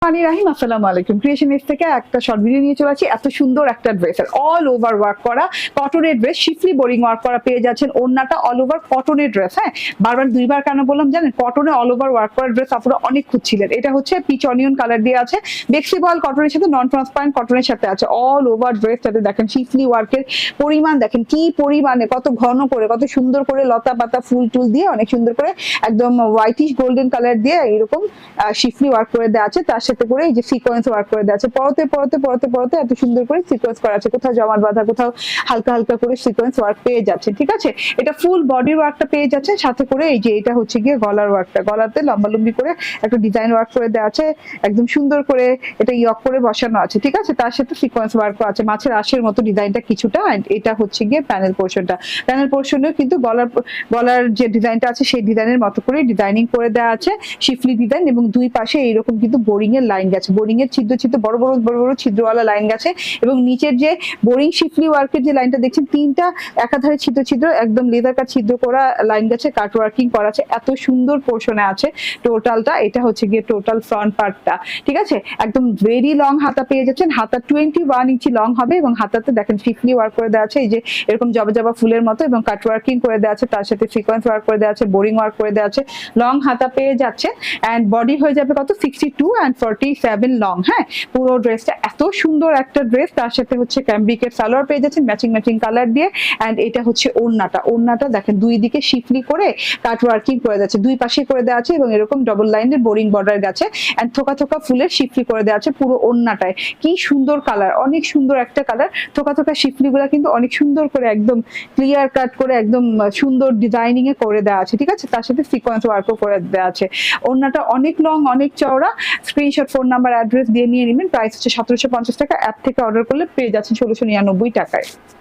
রাহিম আসসালামু আলাইকুম। ক্রিয়েশনিস্ট থেকে একটা শর্ট ভিডিও নিয়ে চলে আসি। এত সুন্দর একটা ড্রেসের অল ওভার ওয়ার্ক করা কটনের ড্রেস, শিফলি বোরিং ওয়ার্ক করা পেয়ে যাচ্ছেন। ওড়নাটা অল ওভার কটনের ড্রেস। হ্যাঁ, বারবার দুইবার কেন বললাম জানেন? কটনে অল ওভার ওয়ার্ক করা ড্রেস আপনারা অনেক খুঁজছিলেন। এটা হচ্ছে পিচ অনিয়ন কালার দিয়ে আছে, বেক্সি বয়েল কটনের সাথে নন ট্রান্সপারেন্ট কটনের সাথে আছে। অল ওভার ড্রেসটাতে দেখেন শিফলি ওয়ার্কের পরিমাণ, দেখেন কি পরিমাণে, কত ঘন করে, কত সুন্দর করে লতা পাতা ফুল টুল দিয়ে অনেক সুন্দর করে একদম হোয়াইটিশ গোল্ডেন কালার দিয়ে এরকম শিফলি ওয়ার্ক করে দেওয়া আছে। তার সাথে করে এই যে সিকোয়েন্স ওয়ার্ক করে দেওয়া আছে, পরতে পরতে পরতে পরতে এত সুন্দর করে সিকোয়েন্স করা আছে। কোথাও জমাট বাঁধা, কোথাও হালকা হালকা করে সিকোয়েন্স ওয়ার্ক পেয়ে যাচ্ছে। ঠিক আছে, এটা ফুল বডির ওয়ার্কটা পেয়ে যাচ্ছে। সাথে করে এই যে এটা হচ্ছে গিয়ে গলার ওয়ার্কটা, গলাতে লম্বা লম্বি করে একটা ডিজাইন ওয়ার্ক করে দেওয়া আছে, একদম সুন্দর করে এটা ইয়ক করে বসানো আছে। ঠিক আছে, তার সাথে সিকোয়েন্স ওয়ার্কও আছে, মাছের আঁশের মতো ডিজাইনটা কিছুটা। এটা হচ্ছে গিয়ে প্যানেল পোর্শনটা, প্যানেল পোর্শনেও কিন্তু গলার যে ডিজাইনটা আছে সেই ডিজাইনের মতো করে ডিজাইনিং করে দেওয়া আছে, শিফলি ডিজাইন। এবং দুই পাশে এইরকম কিন্তু বোরিং এর লাইন গেছে, বোরিং এর ছিদ্র ছিদ্র বড় বড় বড় বড় ছিদ্রওয়ালা লাইন গেছে। এবং নিচের যে বোরিং শিফলি ওয়ার্কের যে লাইনটা দেখছেন, তিনটা একাধারে ছিদ্র ছিদ্র, একদম লেদার কাট ছিদ্র করা লাইন গেছে, কাট ওয়ার্কিং করা আছে। এত সুন্দর পোর্শনে আছে টোটালটা। এটা হচ্ছে গিয়ে টোটাল ফ্রন্ট পার্টটা। ঠিক আছে, একদম ভেরি লং হাতা পেয়ে যাচ্ছেন। হাতা 21 ইঞ্চি লং হবে এবং হাতাতে দেখেন শিফলি ওয়ার্ক করে দেওয়া আছে, এই যে এরকম জবা জবা ফুলের মতো, এবং কাট ওয়ার্কিং করে দেওয়া আছে, তার সাথে সিকোয়েন্স ওয়ার্ক করে দেওয়া আছে, বোরিং ওয়ার্ক করে দেওয়া আছে। লং হাতা পেয়ে যাচ্ছে এন্ড বডি হয়ে যাবে কত 62 and 47 লং। হ্যাঁ, পুরো ড্রেসটা এত সুন্দর একটা ড্রেস। তার সাথে হচ্ছে ক্যাম্ব্রিকের সালোয়ার পেয়ে যাচ্ছেন ম্যাচিং ম্যাচিং কালার দিয়ে। এন্ড এটা হচ্ছে ওড়নাটা, ওড়নাটা দেখেন দুই দিকে শিফলি করে কাট ওয়ার্কিং করে যাচ্ছে, দুই পাশে করে দেওয়া আছে এবং এরকম ডবল লাইনের বোরিং বর্ডার গেছে এন্ড থোকা থোকা ফুলের শিফলি করে দেওয়া আছে পুরো ওড়নাটায়। কি সুন্দর কালার, অনেক সুন্দর একটা কালার। থোকা থোকা শিফলি গুলা কিন্তু অনেক সুন্দর করে একদম ক্লিয়ার কাট করে একদম সুন্দর ডিজাইনিং এ করে দেওয়া আছে। ঠিক আছে, তার সাথে সিকোয়েন্স ওয়ার্কও করে দেওয়া আছে। ওড়নাটা অনেক লং, অনেক চওড়া। স্ক্রিনশট, ফোন নাম্বার, অ্যাড্রেস দিয়ে নিয়ে নেবেন। প্রাইস হচ্ছে 1750 টাকা। অ্যাপ থেকে অর্ডার করলে পেয়ে যাচ্ছেন 1699 টাকায়।